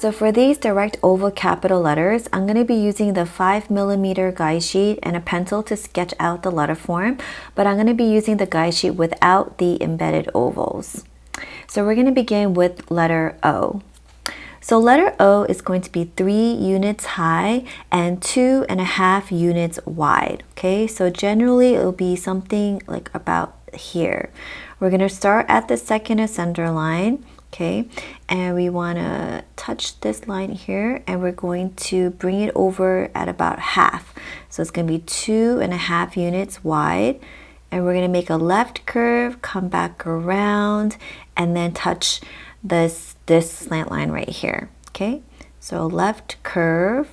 So for these direct oval capital letters, I'm going to be using the 5mm guide sheet and a pencil to sketch out the letter form, but I'm going to be using the guide sheet without the embedded ovals. So we're going to begin with letter O. So letter O is going to be 3 units high and 2.5 units wide. Okay, so generally it will be something like about here. We're going to start at the second ascender line. Okay, and we want to touch this line here, and we're going to bring it over at about half. So it's going to be 2.5 units wide, and we're going to make a left curve, come back around, and then touch this slant line right here. Okay, so left curve,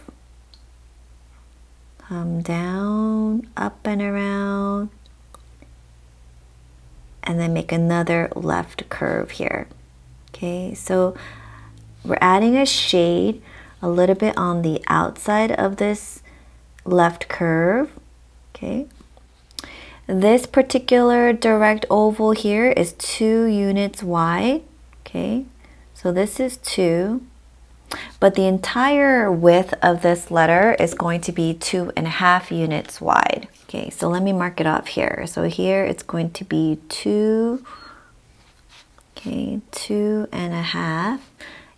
come down, up and around, and then make another left curve here. Okay, so we're adding a shade a little bit on the outside of this left curve. Okay, this particular direct oval here is 2 units wide. Okay, so this is 2, but the entire width of this letter is going to be 2.5 units wide. Okay, so let me mark it off here. So here it's going to be 2. Okay, 2.5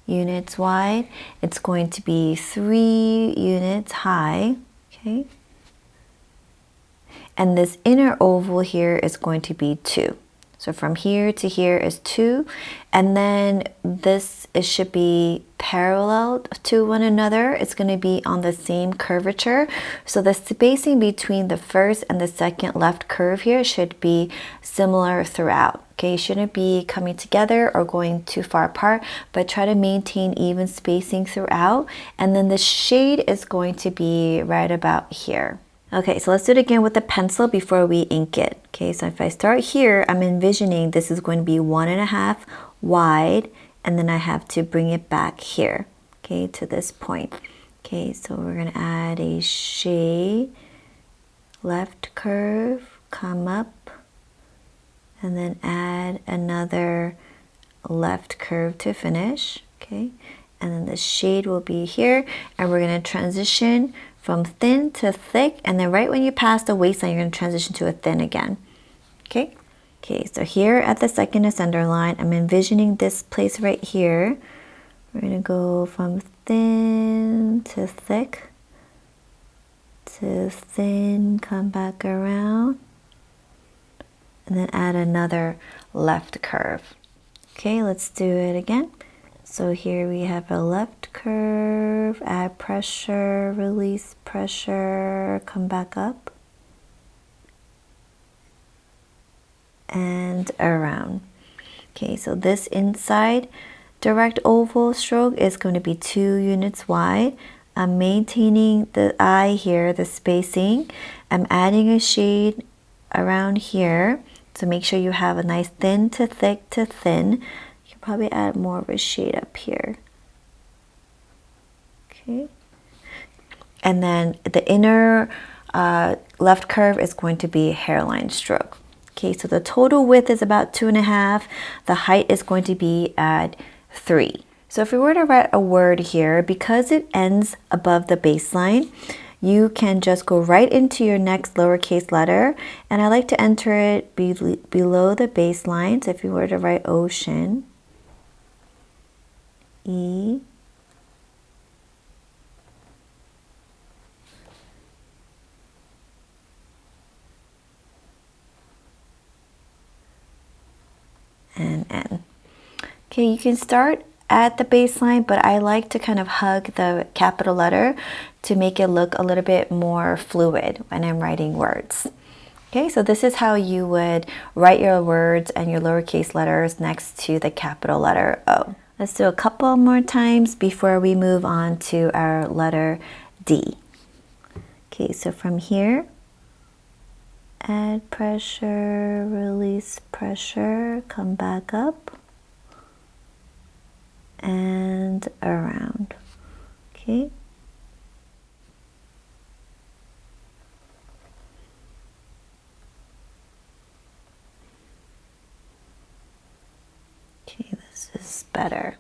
units wide. It's going to be 3 units high. Okay, and this inner oval here is going to be 2. So from here to here is 2, and then it should be parallel to one another. It's going to be on the same curvature. So the spacing between the first and the second left curve here should be similar throughout. Okay, you shouldn't be coming together or going too far apart, but try to maintain even spacing throughout. And then the shade is going to be right about here. Okay, so let's do it again with the pencil before we ink it. Okay, so if I start here, I'm envisioning this is going to be 1.5 wide, and then I have to bring it back here, okay, to this point. Okay, so we're going to add a shade, left curve, come up, and then add another left curve to finish. Okay, and then the shade will be here, and we're going to transition from thin to thick, and then right when you pass the waistline, you're going to transition to a thin again. Okay, so here at the second ascender line, I'm envisioning this place right here. We're going to go from thin to thick to thin, come back around, and then add another left curve. Okay, let's do it again. So here we have a left curve, add pressure, release pressure, come back up, and around. Okay, so this inside direct oval stroke is going to be 2 units wide. I'm maintaining the eye here, the spacing. I'm adding a shade around here, so make sure you have a nice thin to thick to thin. Probably add more of a shade up here. Okay, and then the inner left curve is going to be a hairline stroke. Okay, so the total width is about 2.5. The height is going to be at 3. So if we were to write a word here, because it ends above the baseline, you can just go right into your next lowercase letter, and I like to enter it below the baseline. So if you were to write ocean, E, and N. Okay, you can start at the baseline, but I like to kind of hug the capital letter to make it look a little bit more fluid when I'm writing words. Okay, so this is how you would write your words and your lowercase letters next to the capital letter O. Let's do a couple more times before we move on to our letter D. Okay, so from here, add pressure, release pressure, come back up, and around. Okay. Okay, this is better.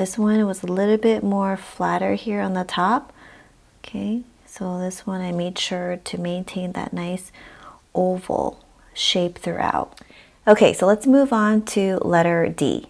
This one was a little bit more flatter here on the top. Okay, so this one I made sure to maintain that nice oval shape throughout. Okay, so let's move on to letter D.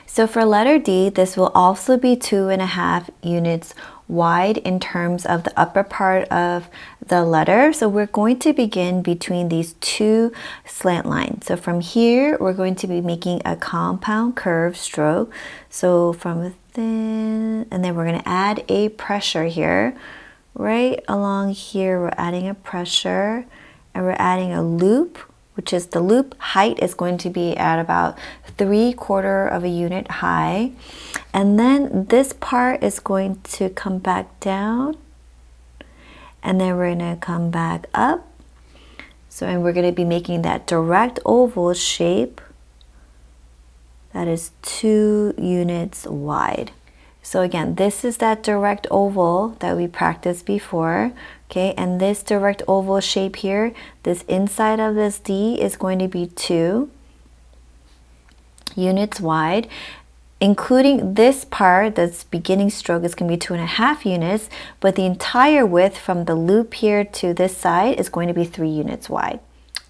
So for letter D, this will also be 2.5 units wide in terms of the upper part of the letter. So we're going to begin between these two slant lines. So from here, we're going to be making a compound curve stroke. So from within, and then we're going to add a pressure here. Right along here, we're adding a pressure, and we're adding a loop, which is the loop height is going to be at about 3/4 of a unit high. And then this part is going to come back down, and then we're going to come back up. So, and we're going to be making that direct oval shape that is 2 units wide. So again, this is that direct oval that we practiced before, okay? And this direct oval shape here, this inside of this D is going to be 2 units wide, including this part, this beginning stroke is going to be 2.5 units, but the entire width from the loop here to this side is going to be 3 units wide.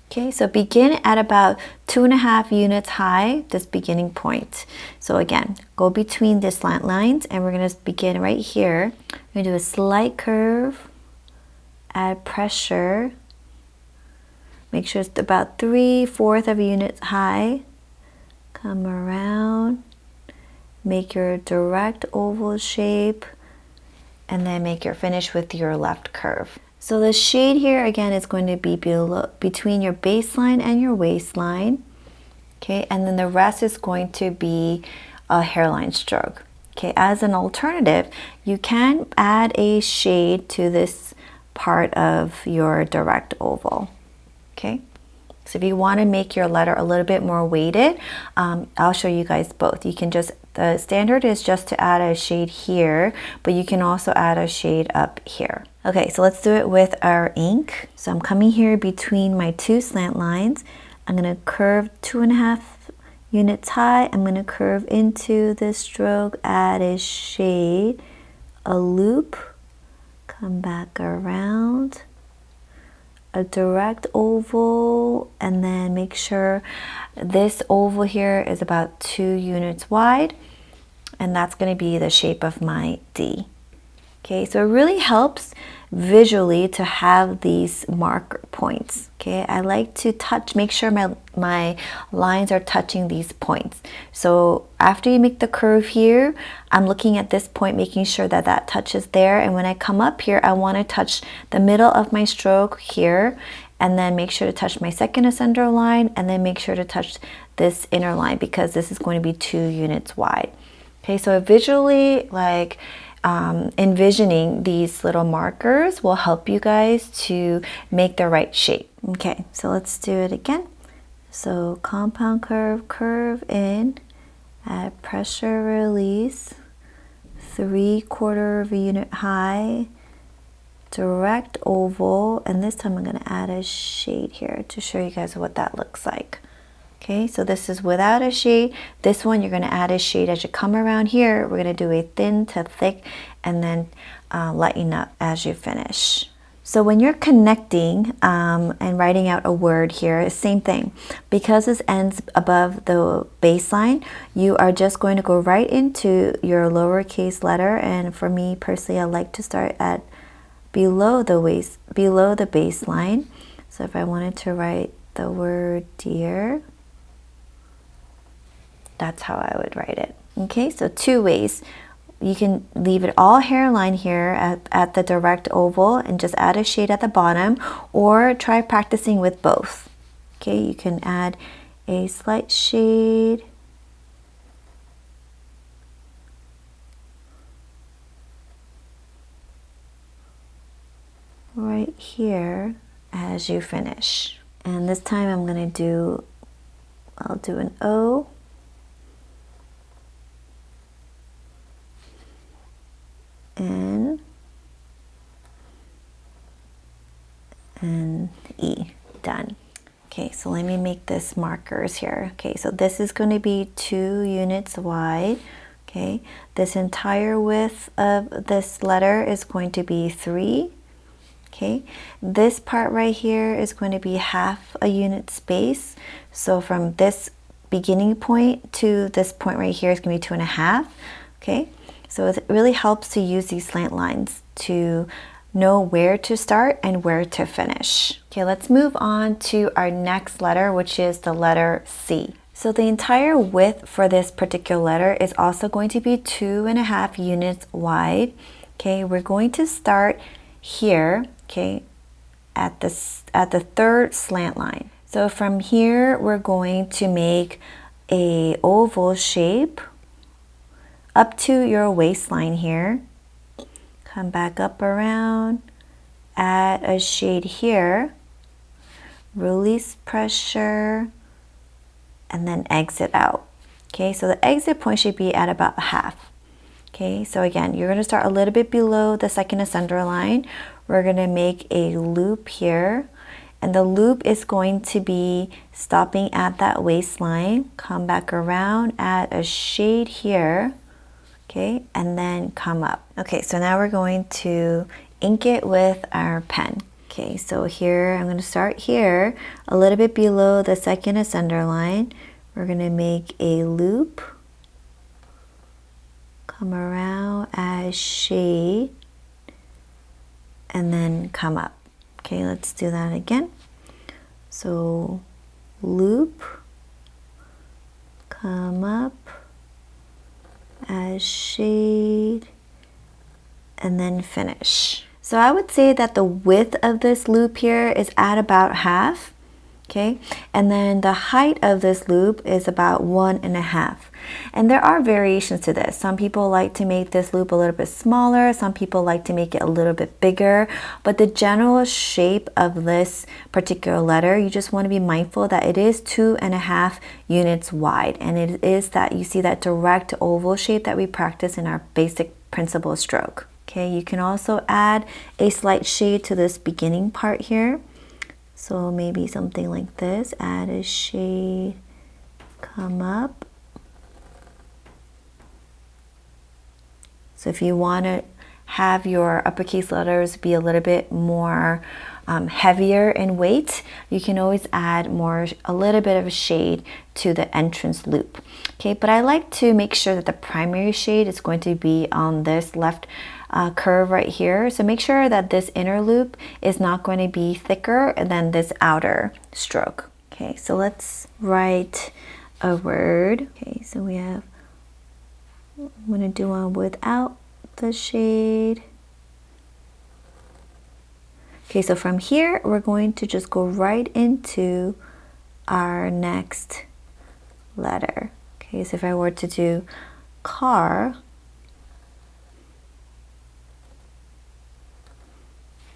Okay, so begin at about 2.5 units high, this beginning point. So again, go between the slant lines, and we're going to begin right here. We're going to do a slight curve, add pressure, make sure it's about 3/4 of a unit high. Come around, make your direct oval shape, and then make your finish with your left curve. So the shade here again is going to be below, between your baseline and your waistline, okay, and then the rest is going to be a hairline stroke. Okay, as an alternative, you can add a shade to this part of your direct oval. Okay, so if you want to make your letter a little bit more weighted, I'll show you guys both. You can just, the standard is just to add a shade here, but you can also add a shade up here. Okay, so let's do it with our ink. So I'm coming here between my 2 slant lines. I'm going to curve 2.5 units high. I'm going to curve into this stroke, add a shade, a loop, come back around, a direct oval, and then make sure this oval here is about 2 units wide, and that's going to be the shape of my D. Okay, so it really helps visually to have these marker points. Okay, I like to make sure my lines are touching these points. So after you make the curve here, I'm looking at this point, making sure that that touches there. And when I come up here, I want to touch the middle of my stroke here, and then make sure to touch my second ascender line, and then make sure to touch this inner line, because this is going to be 2 units wide. Okay, so visually, like, envisioning these little markers will help you guys to make the right shape. Okay, so let's do it again. So compound curve, curve in, add pressure release, 3/4 of a unit high, direct oval, and this time I'm going to add a shade here to show you guys what that looks like. Okay, so this is without a shade. This one you're going to add a shade as you come around here. We're going to do a thin to thick, and then lighten up as you finish. So when you're connecting and writing out a word here, same thing. Because this ends above the baseline, you are just going to go right into your lowercase letter. And for me personally, I like to start at below the baseline. So if I wanted to write the word dear, that's how I would write it. Okay, so 2 ways. You can leave it all hairline here at the direct oval and just add a shade at the bottom, or try practicing with both. Okay, you can add a slight shade right here as you finish. And this time I'm going to I'll do an O, N, and E. Done. Okay, so let me make this markers here. Okay, so this is going to be 2 units wide. Okay, Okay, this entire width of this letter is going to be 3. Okay, this part right here is going to be half a unit space. So from this beginning point to this point right here is going to be 2.5. Okay, so it really helps to use these slant lines to know where to start and where to finish. Okay, let's move on to our next letter, which is the letter C. So the entire width for this particular letter is also going to be 2.5 units wide. Okay, we're going to start here, okay, at the third slant line. So from here, we're going to make a oval shape up to your waistline here. Come back up around, add a shade here, release pressure, and then exit out. Okay, so the exit point should be at about half. Okay, so again, you're going to start a little bit below the second ascender line. We're going to make a loop here, and the loop is going to be stopping at that waistline. Come back around, add a shade here, okay, and then come up. Okay, so now we're going to ink it with our pen. Okay, so here, I'm going to start here, a little bit below the second ascender line. We're going to make a loop, come around, add shade, and then come up. Okay, let's do that again. So loop, come up, add shade, and then finish. So I would say that the width of this loop here is at about half. Okay, and then the height of this loop is about 1.5. And there are variations to this. Some people like to make this loop a little bit smaller. Some people like to make it a little bit bigger. But the general shape of this particular letter, you just want to be mindful that it is 2.5 units wide. And it is that you see that direct oval shape that we practice in our basic principal stroke. Okay, you can also add a slight shade to this beginning part here. So maybe something like this, add a shade, come up. So if you want to have your uppercase letters be a little bit more heavier in weight, you can always add a little bit of a shade to the entrance loop. Okay, but I like to make sure that the primary shade is going to be on this left curve right here. So make sure that this inner loop is not going to be thicker than this outer stroke. Okay, so let's write a word. Okay, so we have, I'm going to do one without the shade. Okay, so from here, we're going to just go right into our next letter. Okay, so if I were to do car,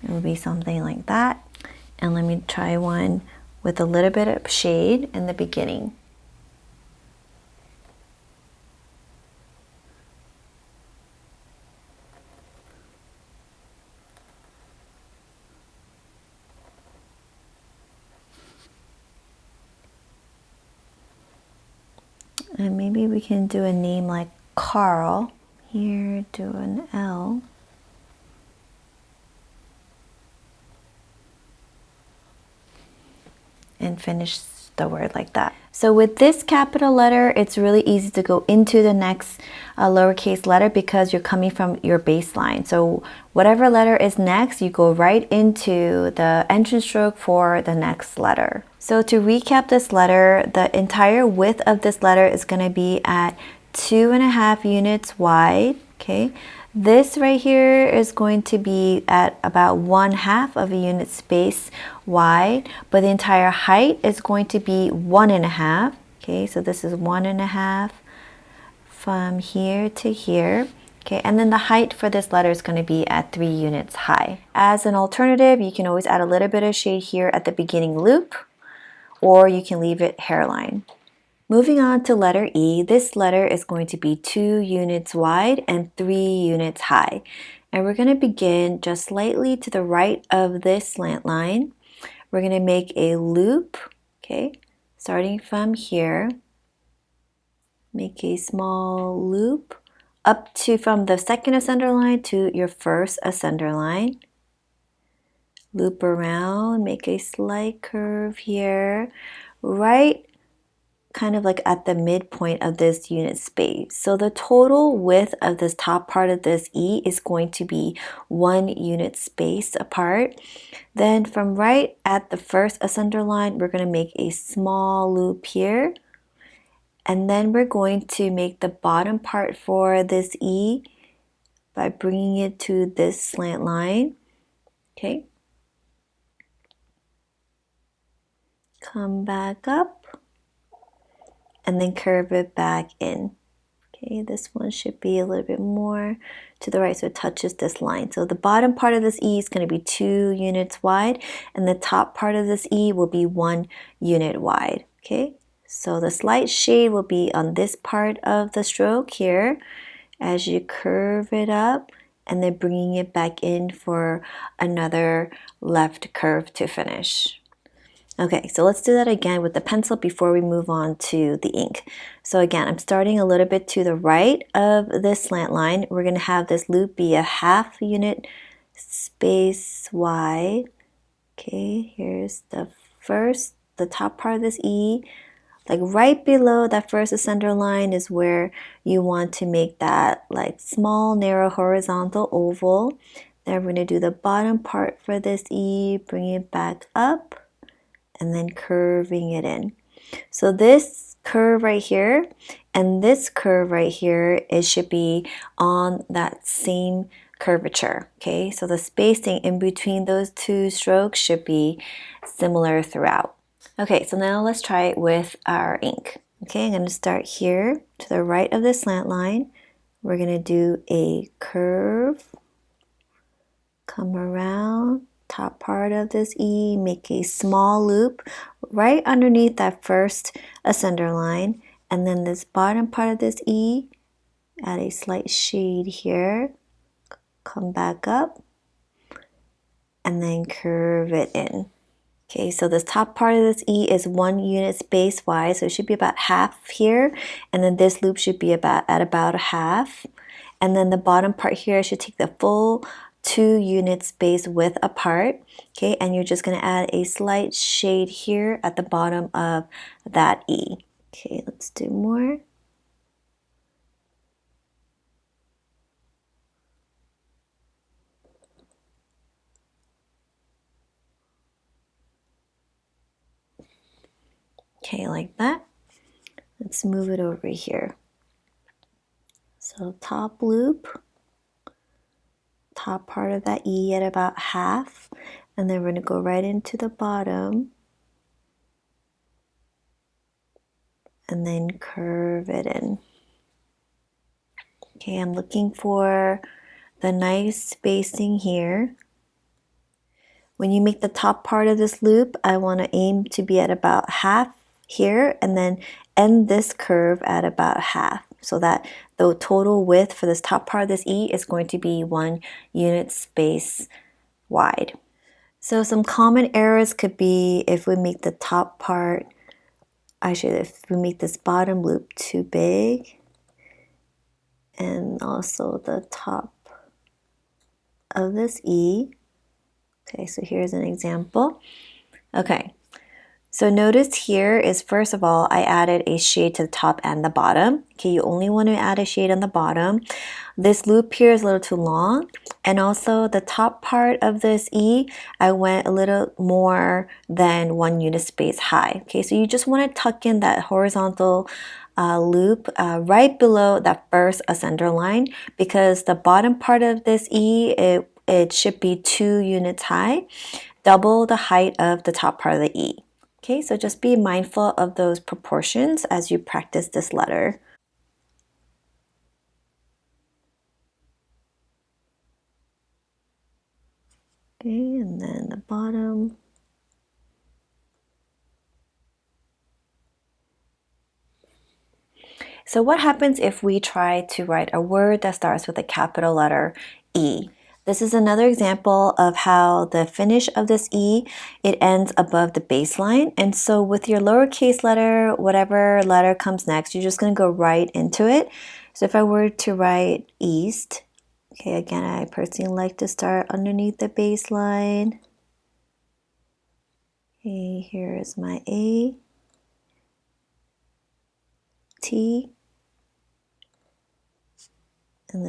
it would be something like that. And let me try one with a little bit of shade in the beginning. And maybe we can do a name like Carl. Here, do an L. And finish the word like that. So with this capital letter, it's really easy to go into the next lowercase letter because you're coming from your baseline. So whatever letter is next, you go right into the entrance stroke for the next letter. So to recap this letter, the entire width of this letter is going to be at 2.5 units wide. Okay. This right here is going to be at about 1/2 of a unit space wide, but the entire height is going to be 1.5. Okay, so this is 1.5 from here to here. Okay, and then the height for this letter is going to be at 3 units high. As an alternative, you can always add a little bit of shade here at the beginning loop, or you can leave it hairline. Moving on to letter E, this letter is going to be 2 units wide and 3 units high. And we're going to begin just slightly to the right of this slant line. We're going to make a loop, okay, starting from here. Make a small loop, up to from the second ascender line to your first ascender line. Loop around, make a slight curve here, right kind of like at the midpoint of this unit space. So the total width of this top part of this E is going to be 1 unit space apart. Then from right at the first ascender line, we're going to make a small loop here. And then we're going to make the bottom part for this E by bringing it to this slant line. Okay. Come back up and then curve it back in. Okay, this one should be a little bit more to the right so it touches this line. So the bottom part of this E is going to be 2 units wide and the top part of this E will be 1 unit wide. Okay, so the slight shade will be on this part of the stroke here as you curve it up and then bringing it back in for another left curve to finish. Okay, so let's do that again with the pencil before we move on to the ink. So again, I'm starting a little bit to the right of this slant line. We're going to have this loop be a half unit space wide. Okay, here's the top part of this E. Like right below that first ascender line is where you want to make that like small, narrow, horizontal oval. Then we're going to do the bottom part for this E, bring it back up, and then curving it in. So this curve right here and this curve right here, it should be on that same curvature. Okay, so the spacing in between those two strokes should be similar throughout. Okay, so now let's try it with our ink. Okay, I'm going to start here to the right of this slant line. We're going to do a curve, come around, top part of this E, make a small loop right underneath that first ascender line, and then this bottom part of this E, add a slight shade here, come back up, and then curve it in. Okay, so this top part of this E is 1 unit space wide, so it should be about half here, and then this loop should be about a half, and then the bottom part here should take the full 2 unit space width apart. Okay, and you're just going to add a slight shade here at the bottom of that E. Okay, let's do more. Okay, like that. Let's move it over here. So top loop, top part of that E at about half, and then we're going to go right into the bottom and then curve it in. Okay, I'm looking for the nice spacing here. When you make the top part of this loop, I want to aim to be at about half here and then end this curve at about half so that the total width for this top part of this E is going to be 1 unit space wide. So some common errors could be if we make the top part, if we make this bottom loop too big, and also the top of this E. Okay, so here's an example. Okay, so notice here is first of all, I added a shade to the top and the bottom. Okay, you only want to add a shade on the bottom. This loop here is a little too long. And also the top part of this E, I went a little more than 1 unit space high. Okay, so you just want to tuck in that horizontal loop right below that first ascender line because the bottom part of this E, it should be 2 units high, double the height of the top part of the E. Okay, so just be mindful of those proportions as you practice this letter. Okay, and then the bottom. So what happens if we try to write a word that starts with a capital letter E? This is another example of how the finish of this E, it ends above the baseline. And so with your lowercase letter, whatever letter comes next, you're just going to go right into it. So if I were to write east, okay, again, I personally like to start underneath the baseline. Okay, here is my A, T, and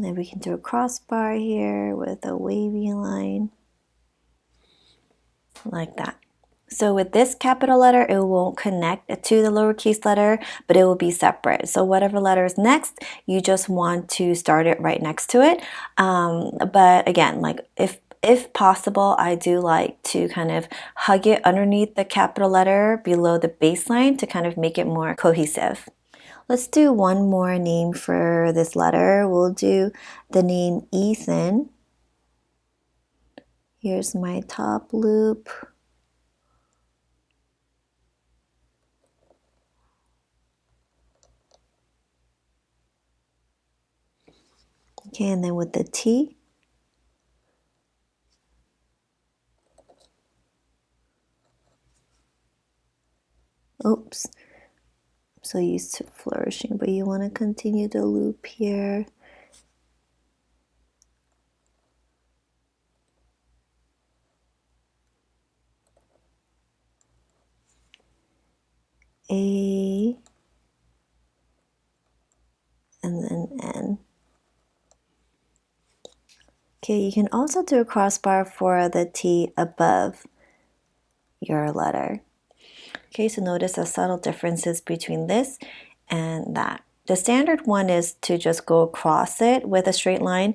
then we can do a crossbar here with a wavy line, like that. So with this capital letter, it won't connect to the lowercase letter, but it will be separate. So whatever letter is next, you just want to start it right next to it. But again, like if possible, I do like to kind of hug it underneath the capital letter below the baseline to kind of make it more cohesive. Let's do one more name for this letter. We'll do the name Ethan. Here's my top loop. Okay, and then with the T. Oops. I'm so used to flourishing, but you want to continue the loop here. A, and then N. Okay, you can also do a crossbar for the T above your letter. Okay, so notice the subtle differences between this and that. The standard one is to just go across it with a straight line,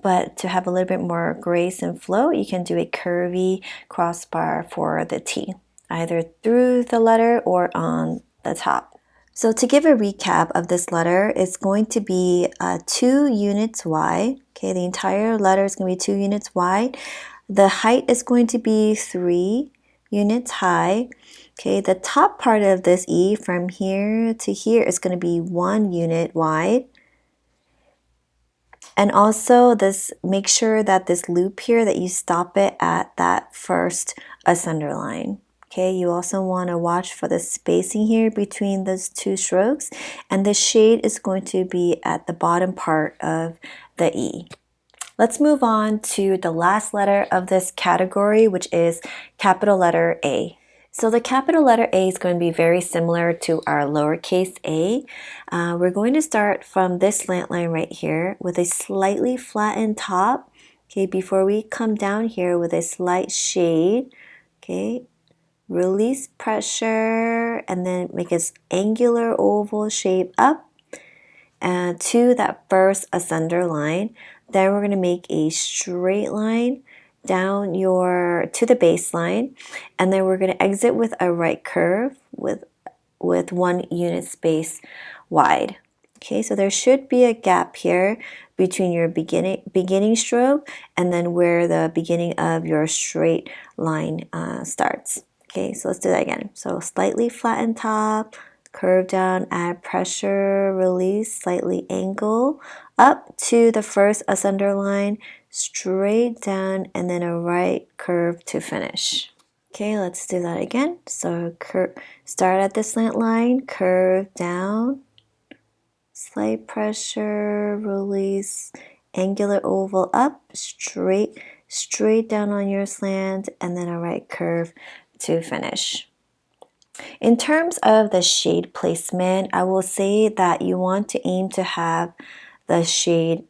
but to have a little bit more grace and flow, you can do a curvy crossbar for the T, either through the letter or on the top. So to give a recap of this letter, it's going to be 2 units wide. Okay, the entire letter is going to be 2 units wide. The height is going to be 3 units high. Okay, the top part of this E from here to here is going to be 1 unit wide. And also make sure that this loop here, that you stop it at that first ascender line. Okay, you also want to watch for the spacing here between those 2 strokes, and the shade is going to be at the bottom part of the E. Let's move on to the last letter of this category, which is capital letter A. So the capital letter A is going to be very similar to our lowercase a. We're going to start from this slant line right here with a slightly flattened top. Okay, before we come down here with a slight shade. Okay, release pressure and then make an angular oval shape up to that first ascender line. Then we're going to make a straight line down to the baseline, and then we're going to exit with a right curve with 1 unit space wide. Okay, so there should be a gap here between your beginning stroke and then where the beginning of your straight line starts. Okay, so let's do that again. So slightly flatten top, curve down, add pressure, release, slightly angle up to the first ascender line, straight down, and then a right curve to finish. Okay, let's do that again. So start at the slant line, curve down, slight pressure, release, angular oval up, straight down on your slant, and then a right curve to finish. In terms of the shade placement, I will say that you want to aim to have the shade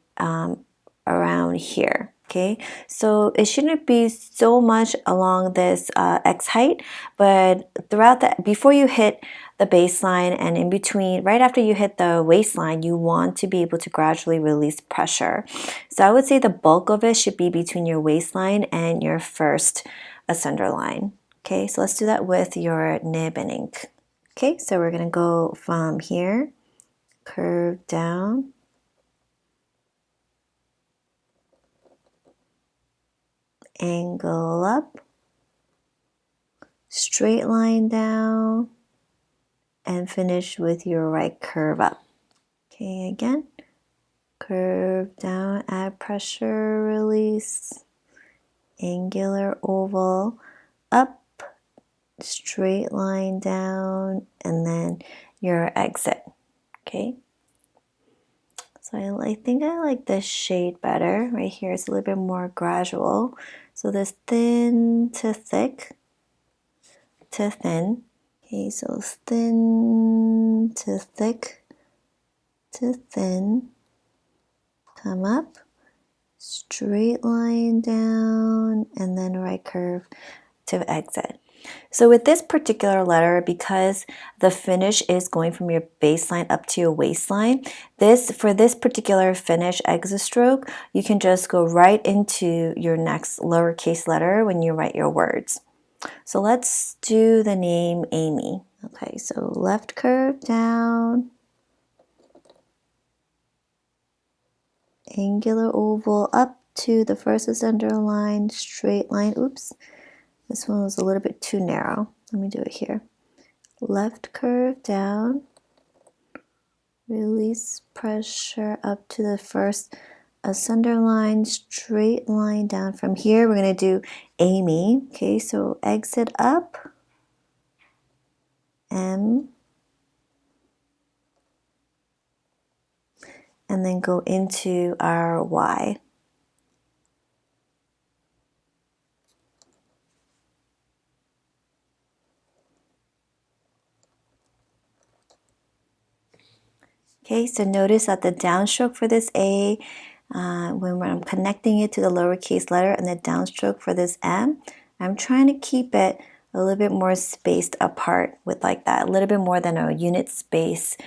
around here. Okay, so it shouldn't be so much along this X height, but throughout that, before you hit the baseline and in between, right after you hit the waistline, you want to be able to gradually release pressure. So I would say the bulk of it should be between your waistline and your first ascender line. Okay, so let's do that with your nib and ink. Okay, so we're going to go from here, curve down, angle up, straight line down, and finish with your right curve up. Okay, again, curve down, add pressure, release, angular oval, up, straight line down, and then your exit. Okay. So I think I like this shade better. Right here it's a little bit more gradual. So this thin to thick to thin. Okay, so thin to thick to thin. Come up, straight line down, and then right curve to exit. So with this particular letter, because the finish is going from your baseline up to your waistline, for this particular finish exit stroke, you can just go right into your next lowercase letter when you write your words. So let's do the name Amy. Okay, so left curve down, angular oval up to the first ascender line, straight line. Oops, this one was a little bit too narrow. Let me do it here. Left curve down, release pressure up to the first ascender line, straight line down. From here, we're going to do Amy. Okay, so exit up, M, and then go into our Y. Okay, so notice that the downstroke for this A, when I'm connecting it to the lowercase letter, and the downstroke for this M, I'm trying to keep it a little bit more spaced apart with like that, a little bit more than a unit space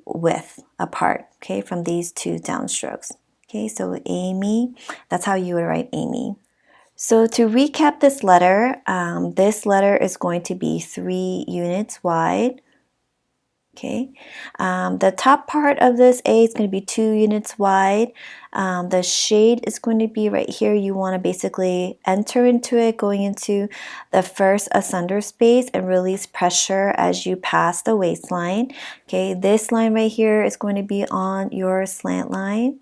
width apart, okay, from these two downstrokes. Okay, so Amy, that's how you would write Amy. So to recap this letter is going to be 3 units wide. Okay, the top part of this A is going to be 2 units wide. The shade is going to be right here. You want to basically enter into it, going into the first asunder space and release pressure as you pass the waistline. Okay, this line right here is going to be on your slant line.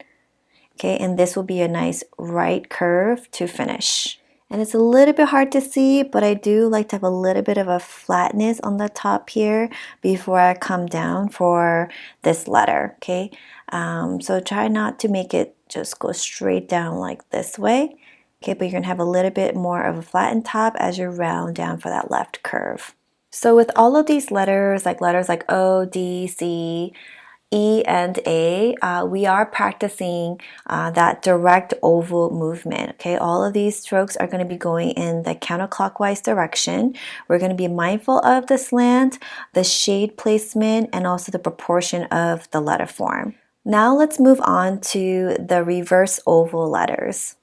Okay, and this will be a nice right curve to finish. And it's a little bit hard to see, but I do like to have a little bit of a flatness on the top here before I come down for this letter, okay? So try not to make it just go straight down like this way, okay? But you're gonna have a little bit more of a flattened top as you round down for that left curve. So with all of these letters like O, D, C, E and A, we are practicing that direct oval movement. Okay, all of these strokes are going to be going in the counterclockwise direction. We're going to be mindful of the slant, the shade placement, and also the proportion of the letter form. Now let's move on to the reverse oval letters.